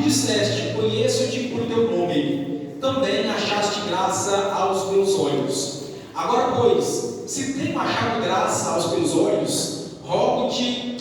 tu disseste: conheço-te por teu nome, também achaste graça aos meus olhos. Agora, pois, se tenho achado graça aos teus olhos, rogo-te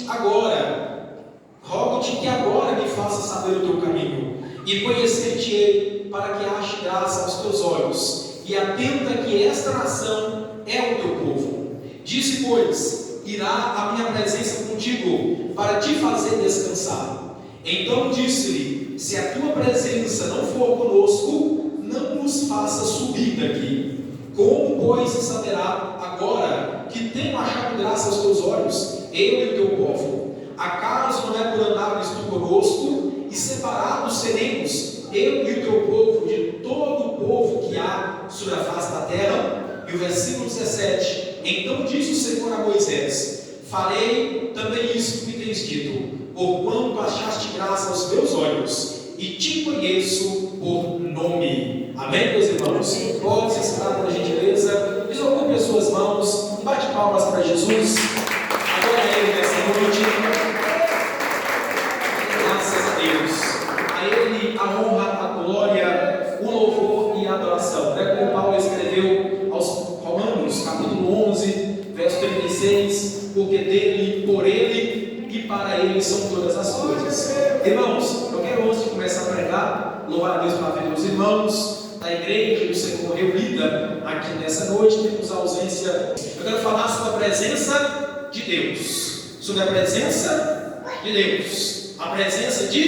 que agora me faça saber o teu caminho, e conhecer-te-ei, para que ache graça aos teus olhos, e atenta que esta nação é o teu povo. Disse, pois: irá a minha presença contigo, para te fazer descansar. Então disse-lhe: se a tua presença não for conosco, não nos faça subir daqui. Como, pois, saberá agora que tenho achado graça aos teus olhos, eu e o teu povo? Acaso não é por andares tu conosco, e separados seremos, eu e o teu povo, de todo o povo que há sobre a face da terra? E o versículo 17: então disse o Senhor a Moisés: farei também isso que tens dito, porquanto achaste graça aos meus olhos, e te conheço por nome. Amém, meus irmãos? Pode se sentar, por gentileza, desocupe as suas mãos, bate palmas para Jesus. Agora é Ele nessa noite. Graças a Deus. A Ele a honra, a glória, o louvor e a adoração. Como Paulo escreveu aos Romanos, capítulo 11, verso 36, porque dele, por Ele e para Ele são todas as coisas. Irmãos, eu quero, antes de começar a pregar, louvar a Deus pela vida dos irmãos da igreja do Senhor reunida aqui nessa noite. Temos a ausência. Eu quero falar sobre a presença de Deus. Sobre a presença de Deus. A presença de...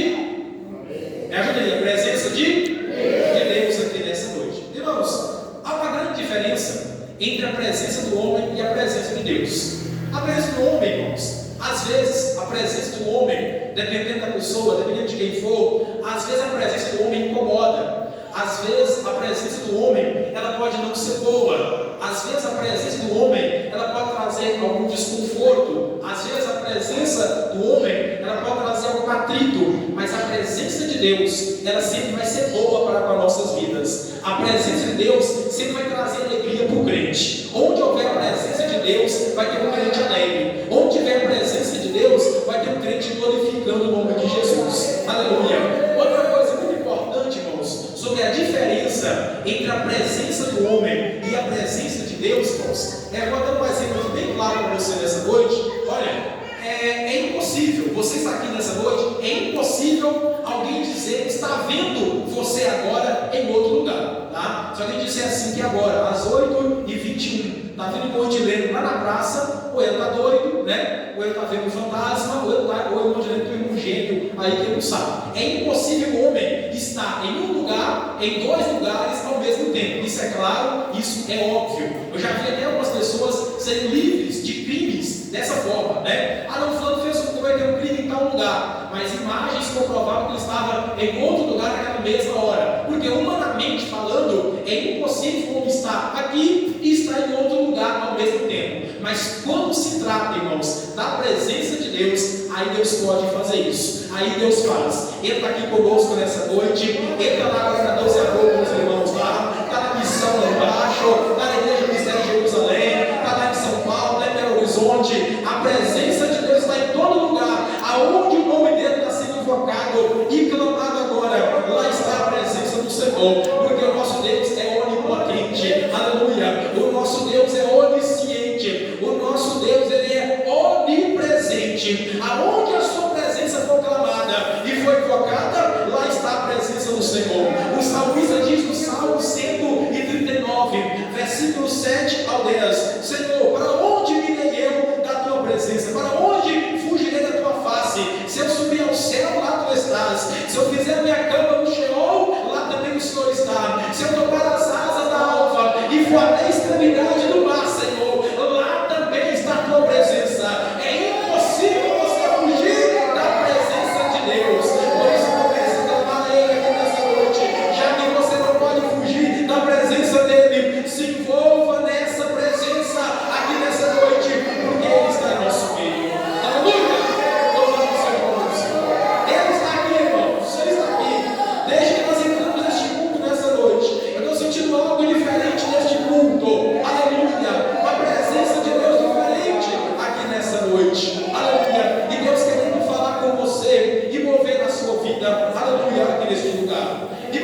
Me ajuda aí, a presença de Deus aqui nessa noite. Irmãos, há uma grande diferença entre a presença do homem e a presença de Deus. A presença do homem, irmãos, às vezes a presença do homem, dependendo da pessoa, dependendo de quem for, às vezes a presença do homem incomoda. Às vezes a presença do homem, ela pode não ser boa. Às vezes a presença do homem, ela pode trazer algum desconforto. Às vezes a presença do homem, ela pode trazer algum atrito. Mas a presença de Deus, ela sempre vai ser boa para as nossas vidas. A presença de Deus sempre vai trazer alegria para o crente. Onde houver a presença de Deus, vai ter um crente alegre. Onde tiver a presença de Deus, vai ter um crente glorificando o nome de Jesus. Aleluia. Outra coisa muito importante, irmãos, sobre a diferença entre a presença do homem e a presença de Deus, irmãos, vou dar um exemplo bem claro para você nessa noite. Olha, é impossível, você está aqui nessa noite, é impossível alguém dizer que está vendo você agora em outro lugar, tá? Se alguém disser assim que agora, às 8h21, está vendo um monte de lendo lá na praça, ou ele está doido, né? Ou ele está vendo um fantasma, ou ele está vendo um gênio aí que ele não sabe. É impossível o homem estar em um lugar, em dois lugares ao mesmo tempo. Isso é claro, isso é óbvio. Eu já vi até algumas pessoas serem livres de crimes dessa forma, né? Não, fulano fez um crime em tal lugar, mas imagens comprovavam que ele estava em outro lugar naquela mesma hora. Porque humanamente falando, é impossível como estar aqui e estar em outro lugar ao mesmo tempo. Mas quando se trata, irmãos, da presença de Deus, aí Deus pode fazer isso. Aí Deus faz. Ele está aqui conosco nessa noite. Ele está lá agora na 12 agosto com os irmãos lá. Está na missão lá embaixo. Está na igreja do Ministério de Jerusalém. Está lá em São Paulo, lá em Belo Horizonte. A presença de Deus está em todo lugar. Aonde o nome dele está sendo invocado e clamado agora, lá está a presença do Senhor. Porque o nosso Deus é onipotente. Aleluia. O nosso Deus é onisciente. O nosso Deus, ele é onipresente. Aonde a sua presença for clamada e foi invocada, lá está a presença do Senhor. O salmista diz no Salmo 139, versículo 7 ao 10: Senhor, para onde irei eu da tua presença? Para onde fugirei da tua face? Se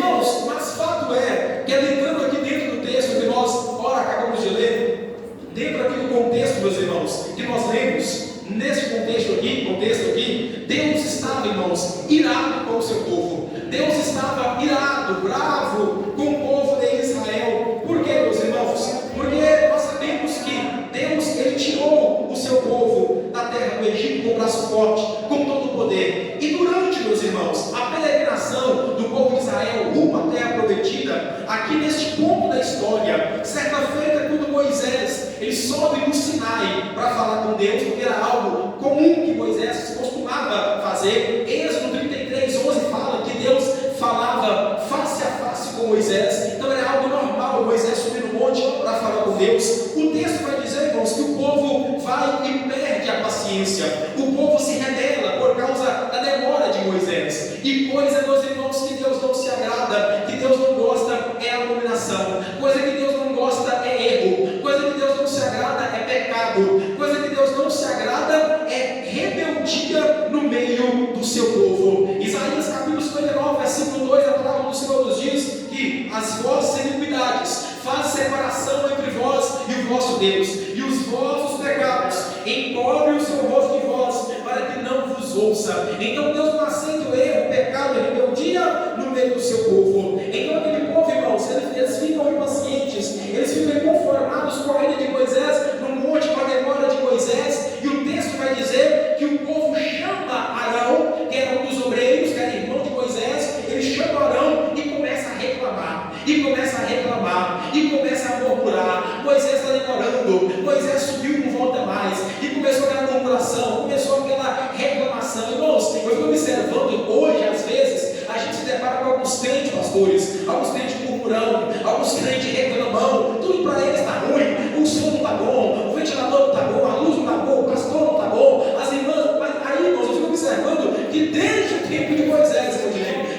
Irmãos, mas fato é que adentrando aqui dentro do texto que nós, ora, acabamos de ler, dentro aqui do contexto, meus irmãos, que nós lemos, nesse contexto aqui, Deus estava, irmãos, irado com o seu povo. Deus estava irado, bravo com o povo de Israel. Por quê, meus irmãos? Porque nós sabemos que Deus, Ele tirou o seu povo da terra do Egito com o braço forte, com todo o poder. E durante, meus irmãos, a peregrinação do povo de Israel rumo à terra prometida, aqui neste ponto da história, certa feita, quando Moisés, ele sobe no Sinai para falar com Deus, porque era algo comum que Moisés costumava fazer. Êxodo 33:11 fala que Deus falava face a face com Moisés, então era algo normal Moisés subir no monte para falar com Deus. O texto vai dizer, irmãos, que o povo vai e perde a paciência, o povo se rebela por causa da demora de Moisés, e coisa, meus irmãos, que Deus não se agrada, que Deus não gosta é abominação, coisa que Deus não gosta é erro, coisa que Deus não se agrada é pecado, coisa que Deus não se agrada é rebeldia no meio do seu povo. Isaías capítulo 59, versículo 2, a palavra do Senhor nos diz que as vossas iniquidades fazem separação entre vós e o vosso Deus, e os vossos pecados encobrem o seu rosto de vós, para que não vos ouça. Então Deus não aceita o erro, o pecado, a rebeldia no meio do seu povo. Então aquele povo, irmãos, eles ficam impacientes, eles ficam inconformados com a ira de Moisés no monte, com a demora de Moisés, e o texto vai dizer que o povo chama Arão, que era um dos obreiros, que era irmão de Moisés. Ele chama Arão e começa a reclamar, e começa a murmurar. Moisés está demorando, Moisés subiu e não volta mais, e começou aquela murmuração, começou aquela reclamação. Irmãos, eu estou observando hoje, às vezes, a gente se depara com alguns crentes, pastores, alguns crentes murmurando, alguns crentes reclamando, tudo para eles está ruim, o som não está bom, o ventilador não está bom, a luz não está boa, o pastor não está bom, as irmãs. Mas aí, irmãos, eu fico observando que desde o tempo de Moisés,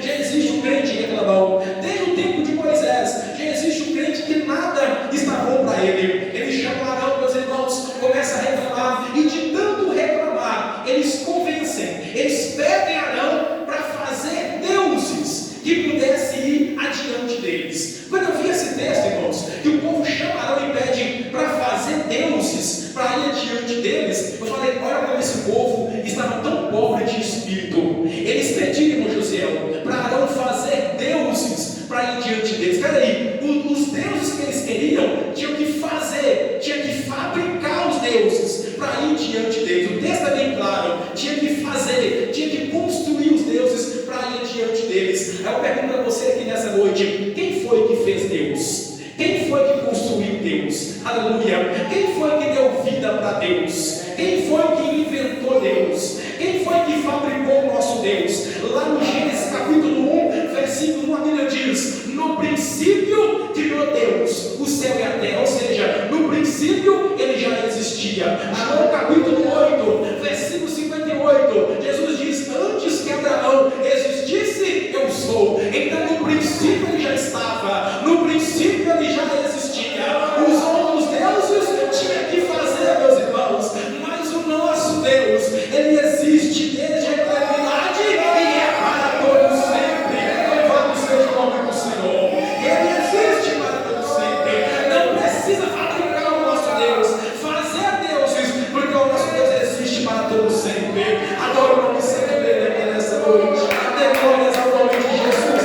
já existe um crente reclamão. Desde o tempo de Moisés já existe um crente que nada está bom para ele. Ele chama Arão, meus irmãos, começa a reclamar, e de tanto reclamar, eles convencem, eles pedem Arão para fazer deuses que pudesse ir adiante deles. Quando eu vi esse texto, irmãos, que o povo chama Arão e pede para fazer deuses para ir adiante deles, eu falei, olha como esse povo estava tão pobre de espírito. Eles pediram, irmão José, para Arão fazer deuses para ir diante deles. Espera aí, os deuses que eles queriam tinham que fazer, tinha que fabricar os deuses para ir diante deles. O texto é bem claro, tinha que fazer, tinha que construir os deuses para ir diante deles. Aí eu pergunto para você aqui nessa noite, quem foi que fez Deus? Quem foi que construiu Deus? Aleluia! Quem foi que deu vida para Deus? Quem foi que inventou Deus? Quem foi que fabricou o nosso Deus? Lá no Gênesis capítulo 1, versículo 1, a Bíblia diz: no princípio criou Deus o céu e a terra, ou seja, no princípio ele já existia. João capítulo 8, versículo 58, Jesus diz: antes que Abraão existisse, eu sou. Então no princípio ele já estava, no princípio ele já existia. Os outros deuses tinham que fazer, meus irmãos, mas o nosso Deus, ele existe desde a eternidade e é para todos sempre. Louvado seja o nome do Senhor. Ele existe para todos sempre. Não precisa fabricar o nosso Deus, fazer deuses, porque o nosso Deus existe para todos sempre. Adoro o nome santo dele aqui nessa noite. Dê glórias ao nome de Jesus.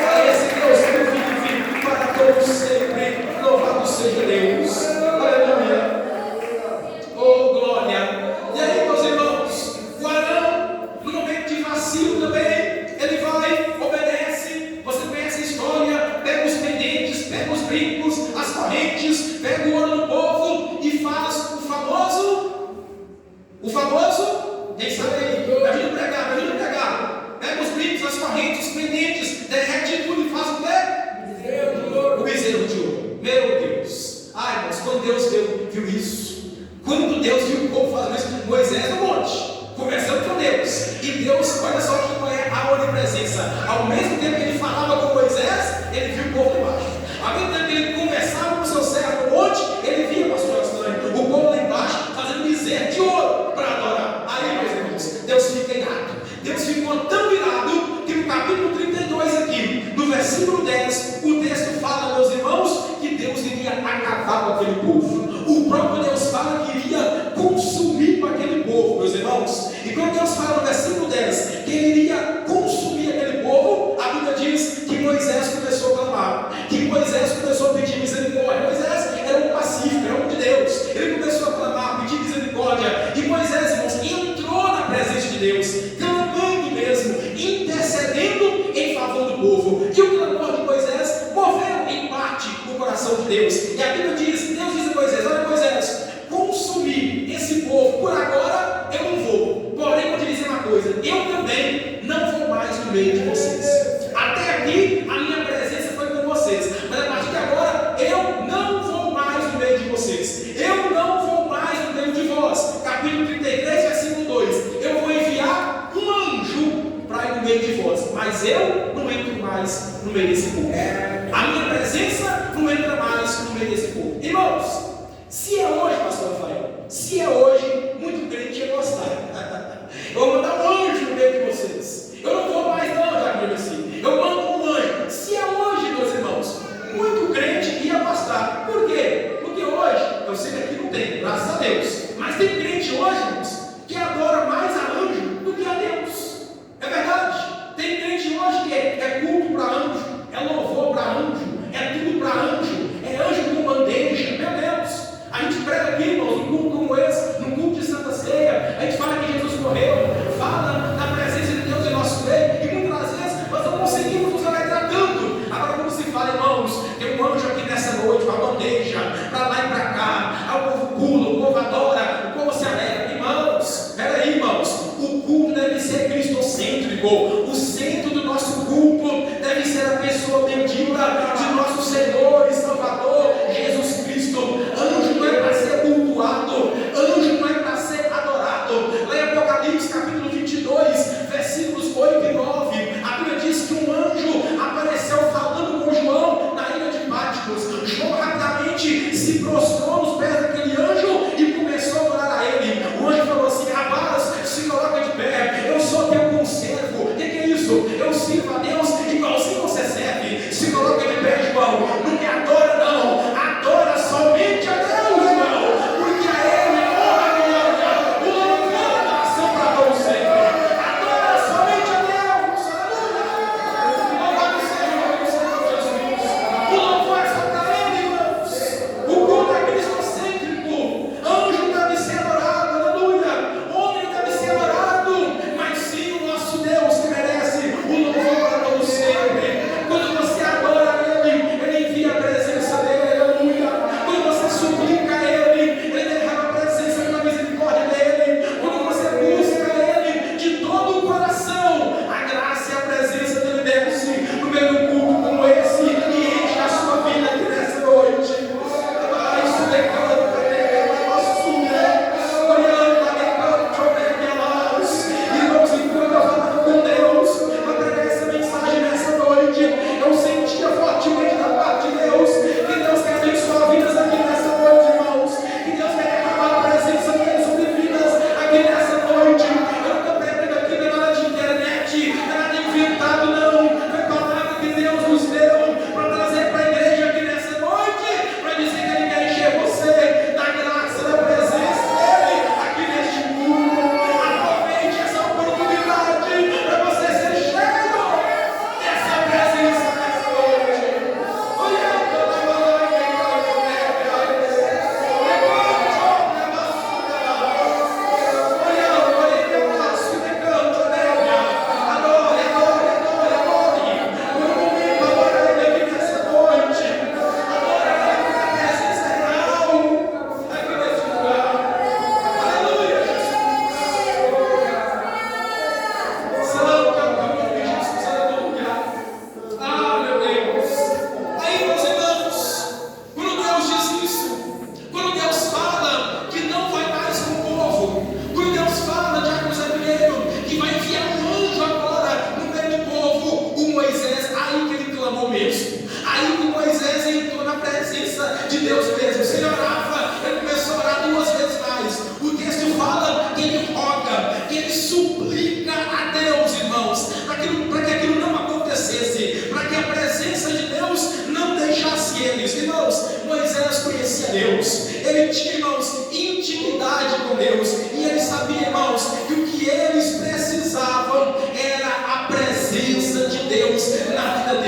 A esse Deus que vive para todos sempre. Louvado seja Deus. Aleluia. Oh, glória. E aí, meus irmãos, o Arão, no momento de vacilo também, ele vai, obedece. Você conhece a história, pega os pendentes, pega os brincos, as correntes, pega o ouro do povo e faz o famoso, quem sabe aí, me ajuda a pregar. Pega os brincos, as correntes, os pendentes, derrete tudo e faz o quê? O bezerro de ouro. Meu Deus. Ai, irmãos, quando Deus viu isso, quando Deus viu o povo fazendo isso, Moisés no monte, conversando com Deus, e Deus, olha só que não é a onipresença. Ao mesmo tempo que ele falava com Moisés, ele viu o povo embaixo. Ao mesmo tempo que ele conversava com o seu servo no monte, ele via, pastor Estranho, o povo lá embaixo fazendo bezerro de ouro para adorar. Aí, meus irmãos, Deus fica irado. Deus ficou tão irado que no capítulo 32 aqui, no versículo 10, o texto fala, meus irmãos, que Deus iria acabar com aquele povo. O próprio Deus fala que iria consumir com aquele povo, meus irmãos. E quando Deus fala no versículo 10 que ele iria consumir aquele povo, a Bíblia diz que Moisés começou a clamar, que Moisés começou a pedir misericórdia. Moisés era um pacífico, era um de Deus. Ele começou a clamar, pedir misericórdia. E Moisés, irmãos, entrou na presença de Deus, clamando mesmo, intercedendo em favor do povo. E o clamor de Moisés moveu em parte o coração de Deus. E a Bíblia diz, Deus diz a Moisés: olha, Moisés, consumir esse povo por agora eu não vou. Porém, vou te dizer uma coisa: eu também não vou mais no meio de vocês. Até aqui a minha presença foi com vocês, mas a partir de agora eu não vou mais no meio de vocês. Eu não vou mais no meio de vós. Capítulo 33, versículo 2. Eu vou enviar um anjo para ir no meio de vós, mas eu não entro mais no meio desse povo. A minha presença não entra mais no meio desse povo. Irmãos, se é hoje, pastor Rafael, se é hoje, muito crente ia gostar. Eu vou mandar um anjo no meio de vocês. Eu não vou mais não, já que assim. Eu mando um anjo. Se é hoje, meus irmãos, muito crente ia gostar. Por quê? Porque hoje, eu sei que aqui não tem, graças a Deus, mas tem crente hoje, irmãos, que adora mais a anjo do que a Deus. É verdade. Tem crente hoje que é culto para anjo, é louvor para anjo, é tudo para anjo, é anjo com bandeja. Meu Deus, a gente prega aqui, irmãos, num culto como esse, num culto de Santa Ceia, a gente fala que Jesus morreu, fala da presença de Deus em nosso meio, e muitas vezes nós não conseguimos nos alegrar tanto. Agora, quando se fala, irmãos, tem um anjo aqui nessa noite, uma bandeja, para lá e para cá, o povo pula, o povo adora, o povo se alegra. Irmãos, peraí, irmãos, o culto deve ser cristocêntrico, o centro do nosso culto deve ser a pessoa bendita de nosso Senhor e Salvador Jesus Cristo. Anjo não é para ser cultuado, anjo não é para ser adorado. Lá em Apocalipse capítulo 22, versículos 8 e 9, a Bíblia diz que um anjo apareceu falando com João na ilha de Patmos. João rapidamente se prostrou nos pés daquele anjo e começou a adorar a ele. O anjo falou assim: rapaz, se coloca de pé, eu sou teu conservo. O que é isso? Eu sirvo a Deus igualzinho você serve. Se coloca de pé, João. Não me adora não, adora somente a Deus, irmão, porque a Ele é honra e glória, o louvor e a adoração para todos sempre. Adora somente a Deus. Aleluia. Louvado seja o nome do Senhor Jesus. O louvor é só para Ele, irmãos. O culto é cristocêntrico. Anjo deve ser adorado, aleluia. Homem deve ser adorado, mas sim o nosso Deus que merece o louvor.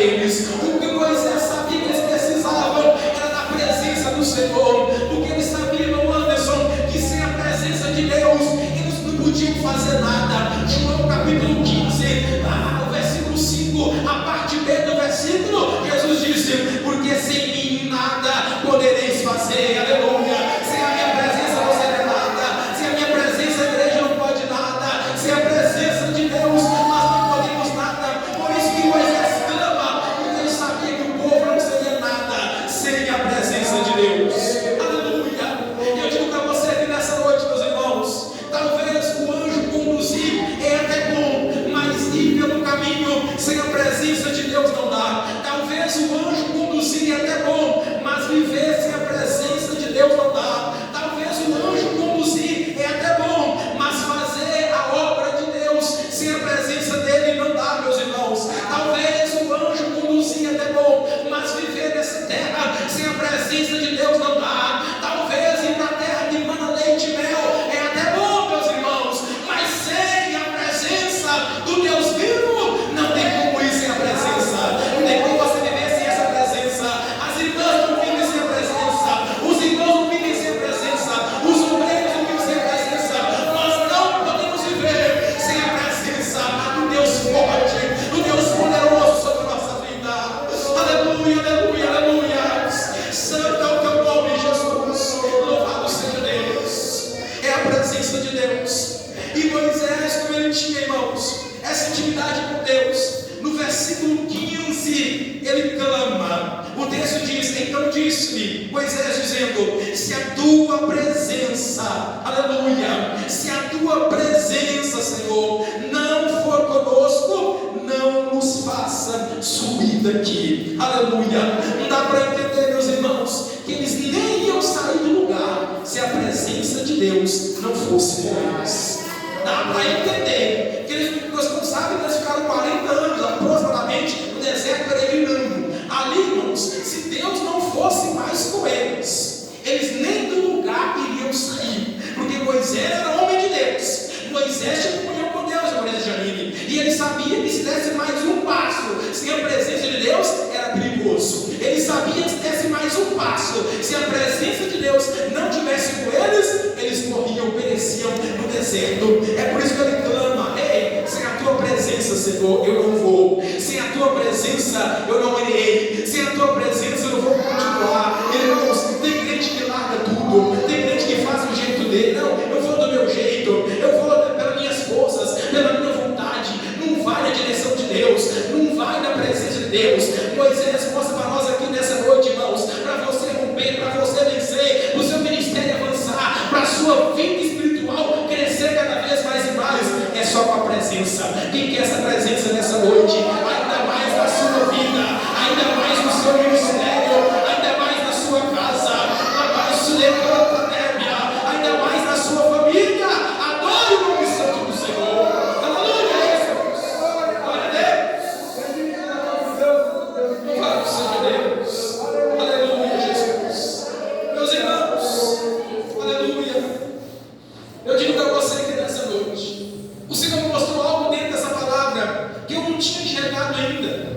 deles. O que Moisés sabia que eles precisavam era da presença do Senhor, porque eles sabiam, irmão Anderson, que sem a presença de Deus eles não podiam fazer nada. João capítulo 15, o versículo 5, a parte B do versículo, Jesus disse: porque sem mim nada podereis fazer. Aleluia. Sem a minha presença você não é nada. Sem a minha presença a igreja não pode nada. Sem a presença de Deus nós não podemos nada. Por isso que Moisés clama, porque ele sabia que o povo não seria nada sem a presença de Deus. Aleluia. E eu digo para você que nessa noite, meus irmãos, talvez o anjo conduzir é até bom, mas ir pelo caminho sem a presença de Deus não dá. Talvez o anjo conduzir é até bom, mas viver sem a presença de Deus não dá. Talvez o anjo conduzir é até bom, mas fazer a obra de Deus sem a presença dele não dá, meus irmãos. Talvez o anjo conduzir é até bom, mas viver nessa terra sem a presença de Deus não dá. Talvez ir para a terra que mana leite e mel é até bom, meus irmãos, mas sem a presença do Deus vivo não tem como ir sem a presença. Não tem como você viver sem essa presença. As irmãs não vivem sem a presença, os irmãos não vivem sem a presença, os obreiros não vivem sem a presença. Nós não podemos viver sem a presença do Deus forte, do Deus poderoso sobre a nossa vida. Aleluia, aleluia, aleluia. Santo é o teu nome, Jesus. Louvado seja Deus. É a presença de Deus. E Moisés, como ele tinha, irmãos, essa intimidade com Deus, no versículo 15, ele clama. O texto diz: então disse-lhe Moisés, dizendo: se a tua presença, aleluia, se a tua presença, Senhor, não for conosco, não nos faça subir daqui. Aleluia. Não dá para entender, meus irmãos, que eles nem iam sair do lugar se a presença de Deus não fosse com eles. Dá para entender que eles, nós não sabemos, eles ficaram 40 anos aproximadamente no deserto peregrinando. Ali, irmãos, se Deus não fosse mais com eles, eles nem do lugar iriam sair, porque Moisés era homem de Deus. Moisés tinha comunhão com Deus, Maria Janine, e ele sabia que se desse mais um passo sem a presença de Deus era perigoso. Ele sabia que se desse mais um passo, se a presença de Deus não tivesse com eles, eles morriam, pereciam no deserto. É por isso que ele clama: ei, sem a tua presença, Senhor, eu não vou. Sem a tua presença eu não irei. Sem a tua presença eu não vou continuar. Irmãos, tem crente que larga tudo, tem crente que faz do jeito dele. Não, eu vou do meu jeito, eu vou pelas minhas forças, pela minha vontade. Não vai na direção de Deus, não vai na presença de Deus. Moisés mostra para nós aqui nessa noite, irmãos, para você romper, para você vencer, para o seu ministério avançar, para a sua vida espiritual crescer cada vez mais e mais, é só com a presença. Quem quer essa presença nessa noite? Ainda mais na sua vida, ainda mais no seu ministério, ainda mais na sua casa, ainda mais no seu ainda mais na sua família. Adore o nome santo do Senhor. Aleluia, Jesus. Glória a Deus. Louvado seja Deus. Aleluia, Jesus. Meus irmãos, aleluia. Eu digo para você que nessa noite, o Senhor mostrou algo dentro dessa palavra que eu não tinha enxergado ainda.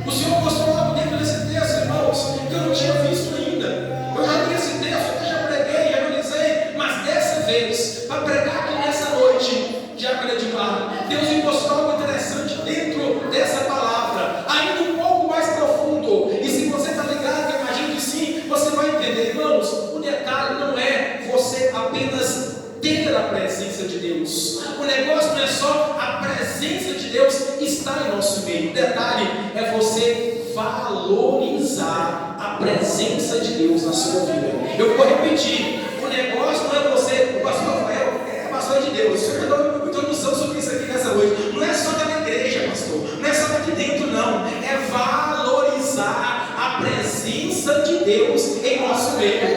O Senhor mostrou algo dentro desse texto, irmãos, que eu não tinha visto ainda. Eu já li esse texto, eu já preguei, já analisei, mas dessa vez, para pregar aqui nessa noite, já acreditar, Deus me mostrou algo interessante dentro dessa palavra, ainda um pouco mais profundo. E se você está ligado, eu imagino que sim, você vai entender, irmãos. O detalhe não é você apenas ter a presença de Deus. O negócio não é só a presença de Deus estar em nosso meio. O detalhe é você valorizar a presença de Deus na sua vida. Eu vou repetir: o negócio não é você, o pastor Rafael é pastor de Deus. O senhor deu muita noção sobre isso aqui nessa noite. Não é só da igreja, pastor, não é só daqui dentro, não. É valorizar a presença de Deus em nosso meio.